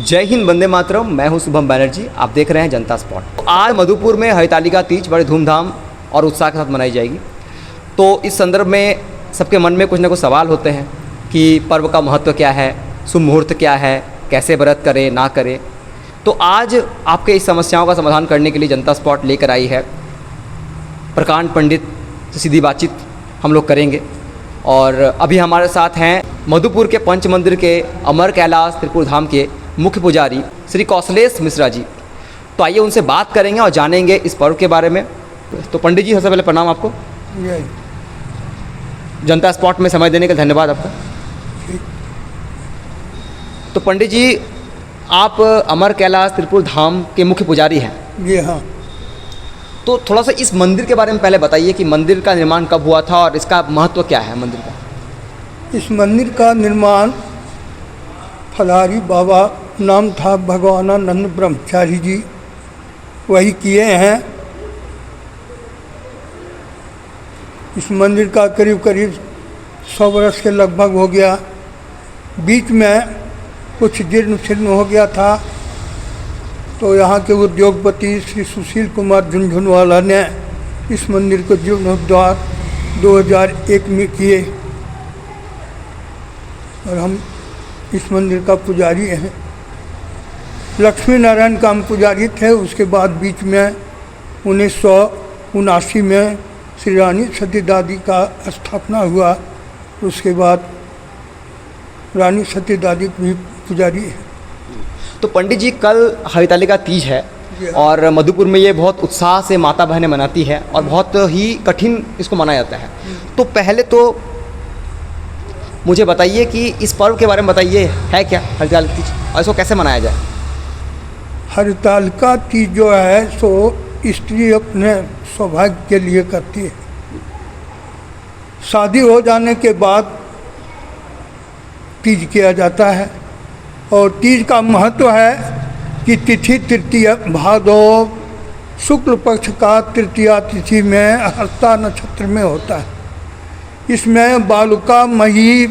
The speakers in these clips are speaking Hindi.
जय हिंद, वंदे मातरम। मैं हूं शुभम बैनर्जी, आप देख रहे हैं जनता स्पॉट। आज मधुपुर में हरितालिका तीज बड़े धूमधाम और उत्साह के साथ मनाई जाएगी। तो इस संदर्भ में सबके मन में कुछ ना कुछ सवाल होते हैं कि पर्व का महत्व क्या है, शुभ मुहूर्त क्या है, कैसे व्रत करें ना करें। तो आज आपके इस समस्याओं का समाधान करने के लिए जनता स्पॉट लेकर आई है। प्रकांड पंडित से सीधी बातचीत हम लोग करेंगे। और अभी हमारे साथ हैं मधुपुर के पंच मंदिर के अमर कैलाश त्रिपुर धाम के मुख्य पुजारी श्री कौशलेश मिश्रा जी। तो आइए उनसे बात करेंगे और जानेंगे इस पर्व के बारे में। तो पंडित जी, सबसे पहले प्रणाम आपको। जनता स्पॉट में समय देने के लिए धन्यवाद आपका। तो पंडित जी, आप अमर कैलाश त्रिपुर धाम के मुख्य पुजारी हैं। जी हाँ। तो थोड़ा सा इस मंदिर के बारे में पहले बताइए कि मंदिर का निर्माण कब हुआ था और इसका महत्व क्या है मंदिर का। इस मंदिर का निर्माण फलारी बाबा नाम था, भगवानानंद ब्रह्मचारी जी वही किए हैं। इस मंदिर का करीब करीब 100 वर्ष के लगभग हो गया। बीच में कुछ जीर्ण शीर्ण हो गया था, तो यहाँ के उद्योगपति श्री सुशील कुमार झुनझुनवाला ने इस मंदिर को जीर्णोद्धार 2001 में किए और हम इस मंदिर का पुजारी हैं। लक्ष्मी नारायण का हम पुजारी थे। उसके बाद बीच में 1979 में श्री रानी सती दादी का स्थापना हुआ। उसके बाद रानी सती दादी भी पुजारी है। तो पंडित जी, कल हरितालिका तीज है और मधुपुर में ये बहुत उत्साह से माता बहनें मनाती है और बहुत ही कठिन इसको मनाया जाता है। तो पहले तो मुझे बताइए कि इस पर्व के बारे में बताइए, है क्या हरितालिका तीज और इसको कैसे मनाया जाए। हरितालिका तीज जो है सो स्त्री अपने सौभाग्य के लिए करती है। शादी हो जाने के बाद तीज किया जाता है और तीज का महत्व है कि तिथि तृतीया भादो शुक्ल पक्ष का तृतीया तिथि में हस्ता नक्षत्र में होता है। इसमें बालुका मही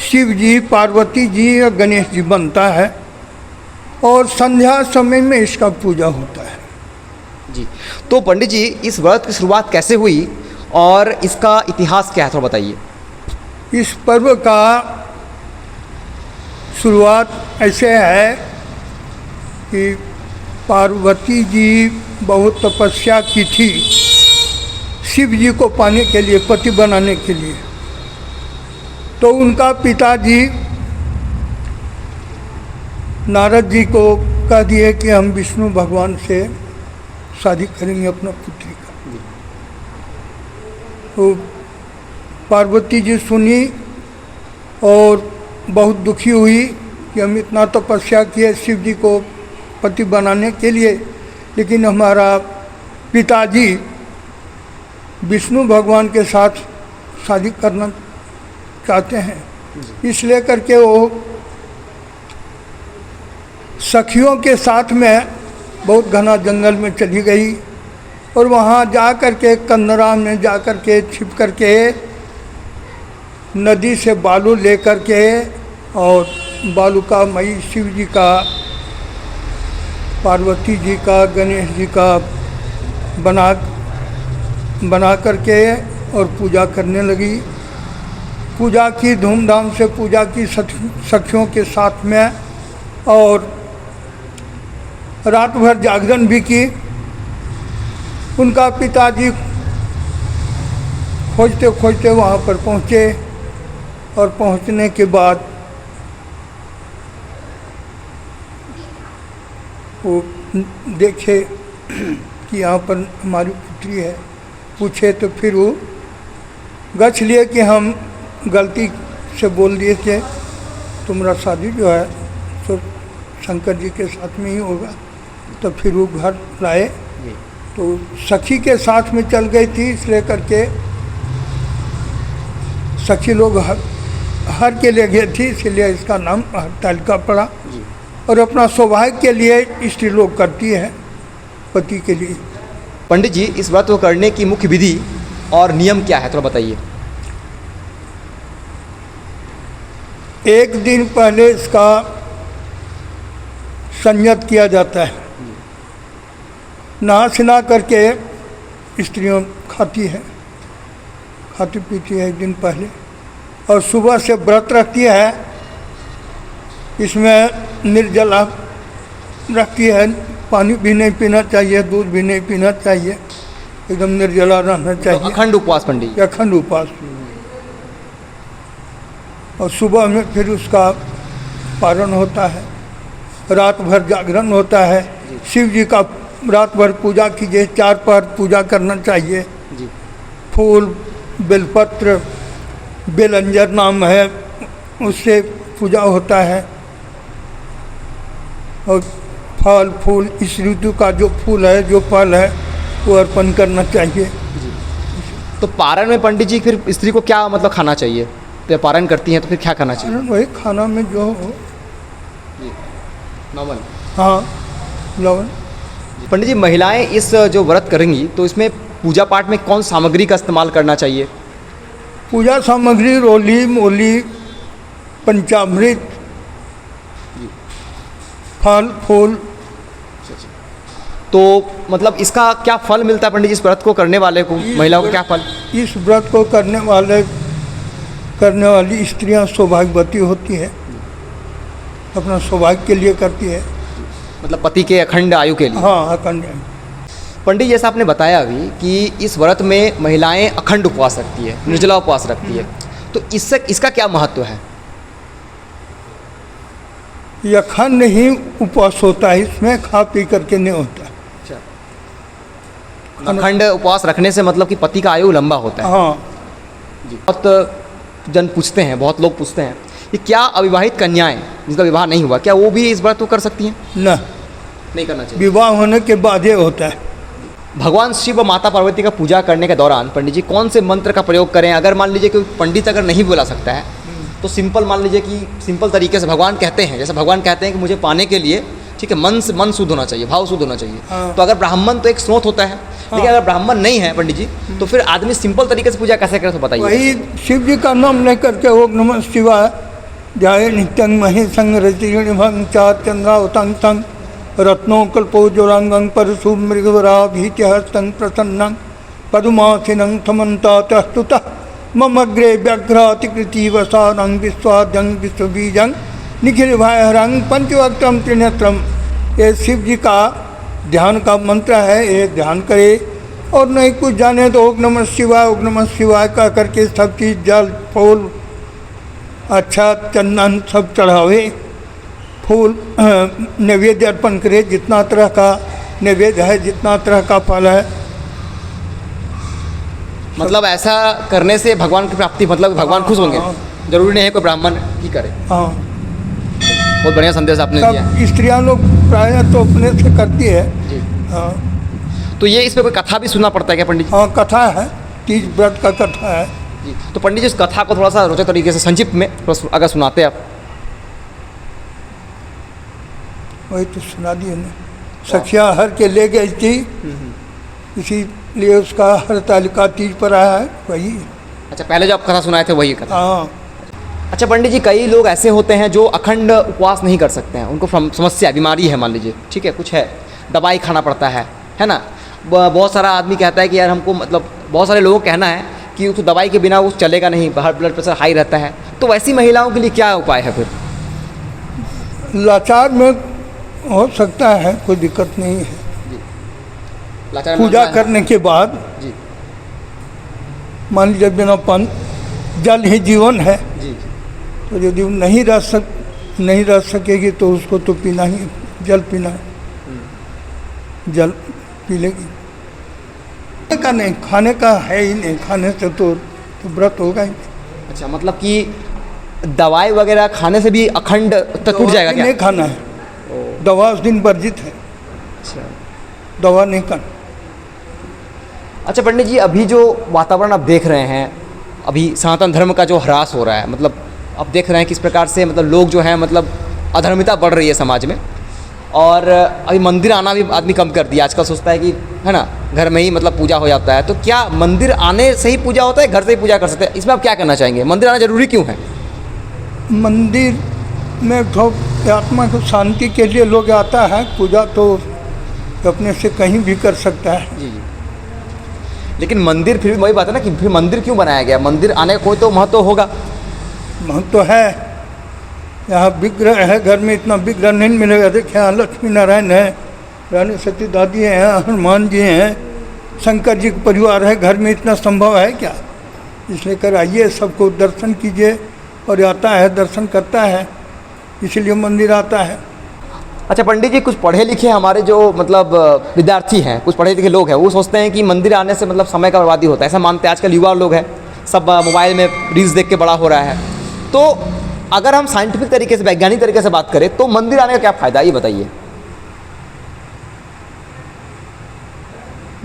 शिव जी, पार्वती जी और गणेश जी बनता है और संध्या समय में इसका पूजा होता है जी। तो पंडित जी, इस व्रत की शुरुआत कैसे हुई और इसका इतिहास क्या है, थोड़ा बताइए। इस पर्व का शुरुआत ऐसे है कि पार्वती जी बहुत तपस्या की थी शिव जी को पाने के लिए, पति बनाने के लिए। तो उनका पिताजी नारद जी को कह दिए कि हम विष्णु भगवान से शादी करेंगे अपना पुत्री का। तो पार्वती जी सुनी और बहुत दुखी हुई कि हम इतना तपस्या किए शिव जी को पति बनाने के लिए, लेकिन हमारा पिताजी विष्णु भगवान के साथ शादी करना चाहते हैं। इसलिए करके वो सखियों के साथ में बहुत घना जंगल में चली गई और वहाँ जा कर के कंदरा में जा कर के छिप कर के नदी से बालू ले कर के और बालू का मई शिव जी का, पार्वती जी का, गणेश जी का बना करके और पूजा करने लगी। पूजा की, धूमधाम से पूजा की सखियों के साथ में और रात भर जागरण भी की। उनका पिताजी खोजते खोजते वहाँ पर पहुँचे और पहुँचने के बाद वो देखे कि यहाँ पर हमारी पुत्री है। पूछे तो फिर वो गछ लिए कि हम गलती से बोल दिए थे, तुम्हारा शादी जो है तो शंकर जी के साथ में ही होगा। तो फिर वो घर लाए तो सखी के साथ में चल गई थी, इसलिए करके सखी लोग हर के लिए गए थी, इसलिए इसका नाम हरितालिका पड़ा। और अपना सौभाग्य के लिए स्त्री लोग करती है, पति के लिए। पंडित जी, इस व्रत को करने की मुख्य विधि और नियम क्या है, थोड़ा बताइए। एक दिन पहले इसका संयत किया जाता है। नहा स्नान करके स्त्रियों खाती है, खाती पीती है एक दिन पहले, और सुबह से व्रत रखती है। इसमें निर्जला रखती है, पानी भी नहीं पीना चाहिए, दूध भी नहीं पीना चाहिए, एकदम निर्जला रहना चाहिए। अखंड उपवास पंडित जी। अखंड उपवास। और सुबह में फिर उसका पारण होता है, रात भर जागरण होता है। शिव जी का रात भर पूजा कीजिए, 4 पहर पूजा करना चाहिए। जी। फूल, बेलपत्र, बेलंजर नाम है, उससे पूजा होता है। और फल फूल, इस ऋतु का जो फूल है, जो फल है, वो अर्पण करना चाहिए। तो पारण में पंडित जी फिर स्त्री को क्या मतलब खाना चाहिए? तो पारण करती हैं तो फिर क्या खाना चाहिए? वही खाना में जो हो, नॉर्मल। हाँ, लवण। पंडित जी, महिलाएं इस जो व्रत करेंगी तो इसमें पूजा पाठ में कौन सामग्री का इस्तेमाल करना चाहिए? पूजा सामग्री रोली मोली, पंचामृत, फल फूल। तो मतलब इसका क्या फल मिलता है पंडित जी इस व्रत को करने वाले को, महिलाओं को क्या फल? इस व्रत को करने वाली स्त्रियां सौभाग्यवती होती है, अपना सौभाग्य के लिए करती है। मतलब पति के अखंड आयु के लिए। हाँ, अखंड। पंडित जैसा आपने बताया अभी कि इस व्रत में महिलाएं अखंड उपवास रखती है, निर्जला उपवास रखती है, तो इसका क्या महत्व है? ये अखंड ही उपवास होता है, इसमें खा पी करके नहीं होता। अखंड उपवास रखने से मतलब कि पति का आयु लंबा होता है। हाँ जी। बहुत जन पूछते हैं, बहुत लोग पूछते हैं कि क्या अविवाहित कन्याएं जिनका विवाह नहीं हुआ, क्या वो भी इस व्रत को कर सकती हैं? नहीं करना चाहिए। विवाह होने के बाद ये होता है। भगवान शिव व माता पार्वती का पूजा करने के दौरान पंडित जी कौन से मंत्र का प्रयोग करें? अगर मान लीजिए कोई पंडित अगर नहीं बुला सकता है तो सिंपल मान लीजिए कि सिंपल तरीके से भगवान कहते हैं, जैसे भगवान कहते हैं कि मुझे पाने के लिए, ठीक है, मन शुद्ध होना चाहिए, भाव शुद्ध होना चाहिए। हाँ। तो अगर ब्राह्मण तो एक स्रोत होता है, लेकिन अगर ब्राह्मण नहीं है पंडित जी, तो फिर आदमी सिंपल तरीके से पूजा कैसे करे तो बताइए। वही शिव जी का नाम लेकर के ओम नमः शिवाय ध्याये नित्यं महे संग रतिभंग चार चंद्रावतंग तंग रत्नोकल्पोज्वलांगं परशु मृगवराभीत्यहस्तं प्रसन्नं पद्मासिनं थमन्तातस्तुतः मम अग्रे व्याघ्रातिकृति वसानं विश्वाद्यं विश्वबीजं निखिल भायहरं पंचवक्त्रं त्रिनेत्रं। ये शिव जी का ध्यान का मंत्र है, ये ध्यान करे। और नहीं कुछ जाने तो ओम नमः शिवाय का करके सब चीज़ जल फूल अच्छा चंदन सब चढ़ावे, फूल नैवेद्य अर्पण करे, जितना तरह का नैवेद्य है, जितना तरह का फल है। मतलब ऐसा करने से भगवान की प्राप्ति, मतलब भगवान खुश होंगे। हाँ। जरूरी नहीं है कोई ब्राह्मण ही करे। हाँ, बहुत बढ़िया संदेश आपने दिया। सब स्त्रियां लोग प्रायः तो अपने से करती है। जी। हाँ तो ये इसमें कोई कथा भी सुनना पड़ता है क्या पंडित जी? हाँ, कथा है, तीज व्रत का कथा है। जी। तो पंडित जी इस कथा को थोड़ा सा रोचक तरीके से संक्षिप्त में अगर सुनाते आप। वही तो सुना दिए ना, सखिया हर के ले गई थी, इसीलिए उसका हरतालिका तीज पर आया है, वही। अच्छा, पहले जो आप कथा सुनाए थे वही कथा। हाँ। अच्छा पंडित जी, कई लोग ऐसे होते हैं जो अखंड उपवास नहीं कर सकते हैं, उनको समस्या बीमारी है, मान लीजिए, ठीक है, कुछ है, दवाई खाना पड़ता है ना। बहुत सारा आदमी कहता है कि यार हमको, मतलब बहुत सारे लोगों का कहना है कि उसको दवाई के बिना वो चलेगा नहीं, बाहर ब्लड प्रेशर हाई रहता है, तो वैसी महिलाओं के लिए क्या उपाय है फिर? लाचार में हो सकता है, कोई दिक्कत नहीं है। लाचार पूजा मानना है। करने के बाद जी मान लीजिए बिना पानी, जल ही जीवन है, जी। तो यदि वो नहीं रह सकेगी तो उसको तो पीना ही, जल पीना है, जल पी लेगी। खाने का नहीं, खाने का है ही नहीं, खाने से तो व्रत होगा ही। अच्छा, मतलब कि दवाई वगैरह खाने से भी अखंड तक टूट जाएगा क्या? नहीं खाना है, दवा उस दिन वर्जित है, अच्छा। दवा नहीं करना। अच्छा पंडित जी, अभी जो वातावरण आप देख रहे हैं, अभी सनातन धर्म का जो ह्रास हो रहा है, मतलब आप देख रहे हैं किस प्रकार से मतलब लोग जो हैं, मतलब अधर्मिता बढ़ रही है समाज में, और अभी मंदिर आना भी आदमी कम कर दिया। आजकल सोचता है कि है ना, घर में ही मतलब पूजा हो जाता है। तो क्या मंदिर आने से ही पूजा होता है, घर से ही पूजा कर सकते हैं? इसमें आप क्या करना चाहेंगे? मंदिर आना जरूरी क्यों है? मंदिर में तो आत्मा को शांति के लिए लोग आता है, पूजा तो अपने से कहीं भी कर सकता है। जी जी। लेकिन मंदिर फिर वही बात है ना कि फिर मंदिर क्यों बनाया गया? मंदिर आने का कोई तो महत्व होगा। महत्व तो है, यहाँ विग्रह है, घर में इतना विग्रह नहीं मिलेगा। देखिए यहाँ लक्ष्मी नारायण है, रानी सती दादी हैं, हनुमान जी हैं, शंकर जी का परिवार है, घर में इतना संभव है क्या? इसलिए कर आइए, सबको दर्शन कीजिए, और आता है दर्शन करता है, इसीलिए मंदिर आता है। अच्छा पंडित जी, कुछ पढ़े लिखे हमारे जो मतलब विद्यार्थी हैं, कुछ पढ़े लिखे लोग हैं, वो सोचते हैं कि मंदिर आने से मतलब समय का बर्बादी होता है, ऐसा मानते हैं। आजकल युवा लोग हैं, सब मोबाइल में रील्स देख के बड़ा हो रहा है। तो अगर हम साइंटिफिक तरीके से, वैज्ञानिक तरीके से बात करें तो मंदिर आने का क्या फ़ायदा, ये बताइए।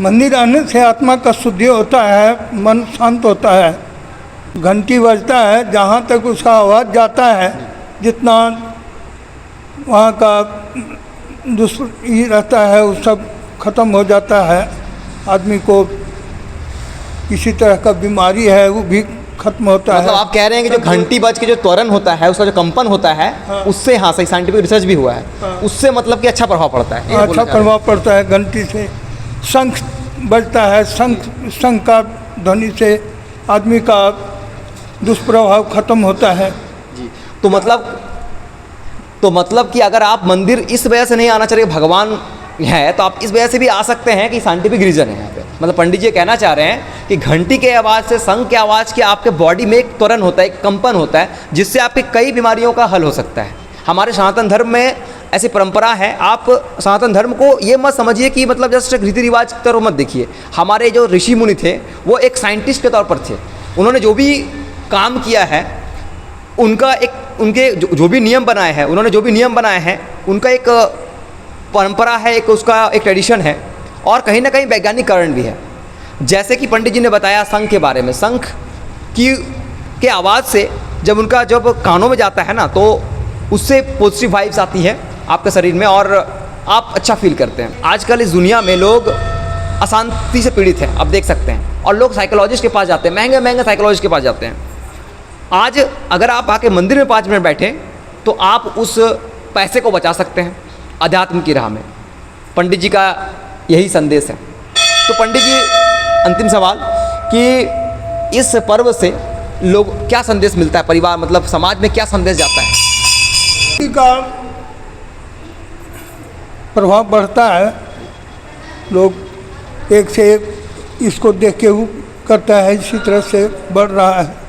मंदिर आने से आत्मा का शुद्धि होता है, मन शांत होता है। घंटी बजता है, जहाँ तक उसका आवाज़ जाता है, जितना वहाँ का ये रहता है वो सब खत्म हो जाता है। आदमी को किसी तरह का बीमारी है वो भी खत्म होता मतलब है। आप कह रहे हैं कि जो घंटी बज के जो त्वरण होता है, उसका जो कंपन होता है, हाँ। उससे, हाँ सही, साइंटिफिक रिसर्च भी हुआ है, हाँ। उससे मतलब कि अच्छा प्रभाव पड़ता है। ये बोलना अच्छा चाह रहे हैं। प्रभाव पड़ता है घंटी से। शंख बजता है, शंख का ध्वनि से आदमी का दुष्प्रभाव खत्म होता है। जी। तो मतलब कि अगर आप मंदिर इस वजह से नहीं आना चाहिए, भगवान है, तो आप इस वजह से भी आ सकते हैं कि साइंटिफिक रीज़न है यहाँ पे। मतलब पंडित जी कहना चाह रहे हैं कि घंटी के आवाज़ से, शंख के आवाज़ के, आपके बॉडी में एक त्वरण होता है, एक कंपन होता है, जिससे आपकी कई बीमारियों का हल हो सकता है। हमारे सनातन धर्म में ऐसी परंपरा है। आप सनातन धर्म को ये मत समझिए कि मतलब जस्ट रीति रिवाज की तरह मत देखिए। हमारे जो ऋषि मुनि थे वो एक साइंटिस्ट के तौर पर थे। उन्होंने जो भी काम किया है, उनका एक, उनके जो भी नियम बनाए हैं, उन्होंने जो भी नियम बनाए हैं, उनका एक परंपरा है, एक उसका एक ट्रेडिशन है, और कहीं ना कहीं वैज्ञानिक कारण भी है। जैसे कि पंडित जी ने बताया शंख के बारे में, शंख के आवाज़ से जब कानों में जाता है ना, तो उससे पॉजिटिव वाइब्स आती है आपके शरीर में, और आप अच्छा फील करते हैं। आजकल इस दुनिया में लोग अशांति से पीड़ित हैं, आप देख सकते हैं, और लोग साइकोलॉजिस्ट के पास जाते हैं, महंगे महंगे साइकोलॉजिस्ट के पास जाते हैं। आज अगर आप आके मंदिर में 5 मिनट बैठें तो आप उस पैसे को बचा सकते हैं अध्यात्म की राह में। पंडित जी का यही संदेश है। तो पंडित जी, अंतिम सवाल कि इस पर्व से लोग क्या संदेश मिलता है, परिवार मतलब समाज में क्या संदेश जाता है? का प्रभाव बढ़ता है, लोग एक से एक इसको देख के वो करता है, इसी तरह से बढ़ रहा है।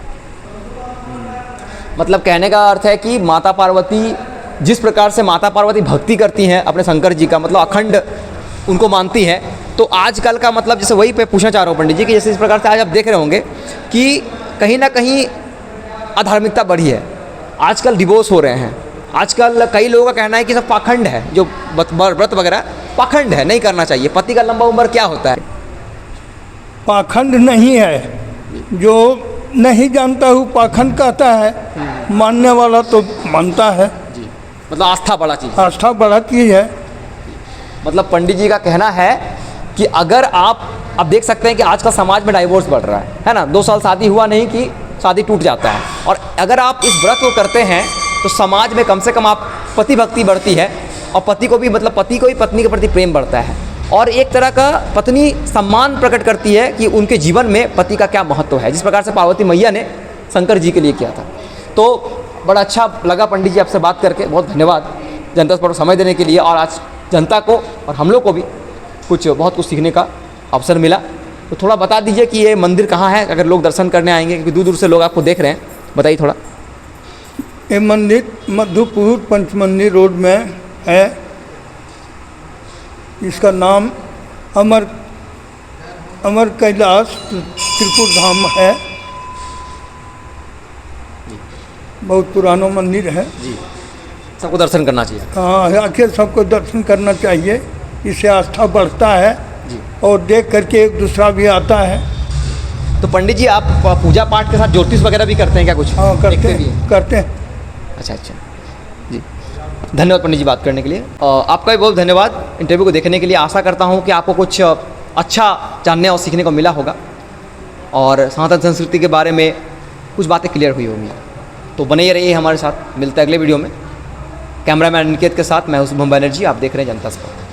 मतलब कहने का अर्थ है कि माता पार्वती, जिस प्रकार से माता पार्वती भक्ति करती हैं अपने शंकर जी का, मतलब अखंड उनको मानती हैं, तो आजकल का मतलब जैसे वही पे पूछना चाह रहा हूँ पंडित जी कि जैसे इस प्रकार से आज आप देख रहे होंगे कि कहीं ना कहीं अधार्मिकता बढ़ी है, आजकल डिवोर्स हो रहे हैं, आजकल कई लोगों का कहना है कि सब पाखंड है, जो व्रत वगैरह पाखंड है, नहीं करना चाहिए। पति का लंबा उम्र क्या होता है? पाखंड नहीं है, जो नहीं जानता हूँ पाखंड कहता है, मानने वाला तो मानता है। जी, मतलब आस्था बड़ा चीज़, आस्था बड़ा चीज़ है। मतलब पंडित जी का कहना है कि अगर आप देख सकते हैं कि आज का समाज में डाइवोर्स बढ़ रहा है ना, 2 साल शादी हुआ नहीं कि शादी टूट जाता है, और अगर आप इस व्रत को करते हैं तो समाज में कम से कम आप पति भक्ति बढ़ती है, और पति को भी मतलब पति को भी पत्नी के प्रति प्रेम बढ़ता है, और एक तरह का पत्नी सम्मान प्रकट करती है कि उनके जीवन में पति का क्या महत्व है, जिस प्रकार से पार्वती मैया ने शंकर जी के लिए किया था। तो बड़ा अच्छा लगा पंडित जी आपसे बात करके, बहुत धन्यवाद जनता पर समय देने के लिए, और आज जनता को और हम लोग को भी बहुत कुछ सीखने का अवसर मिला। तो थोड़ा बता दीजिए कि ये मंदिर कहाँ है, अगर लोग दर्शन करने आएंगे, क्योंकि दूर दूर से लोग आपको देख रहे हैं, बताइए थोड़ा। ये मंदिर मधुपुर पंचमंदिर रोड में है। इसका नाम अमर कैलाश त्रिपुर धाम है। बहुत पुराना मंदिर है जी, सबको दर्शन करना चाहिए। हाँ, आखिर सबको दर्शन करना चाहिए, इससे आस्था बढ़ता है जी, और देख करके एक दूसरा भी आता है। तो पंडित जी, आप पूजा पाठ के साथ ज्योतिष वगैरह भी करते हैं क्या कुछ? हाँ, करते देखते भी हैं हैं? करते हैं। अच्छा जी, धन्यवाद पंडित जी बात करने के लिए। आपका भी बहुत धन्यवाद इंटरव्यू को देखने के लिए। आशा करता हूँ कि आपको कुछ अच्छा जानने और सीखने को मिला होगा, और सनातन संस्कृति के बारे में कुछ बातें क्लियर हुई होंगी। तो बने रहिए हमारे साथ, मिलते हैं अगले वीडियो में। कैमरामैन अनिकेत के साथ मैं हूं शुभम बनर्जी, आप देख रहे हैं जनता स्पॉट।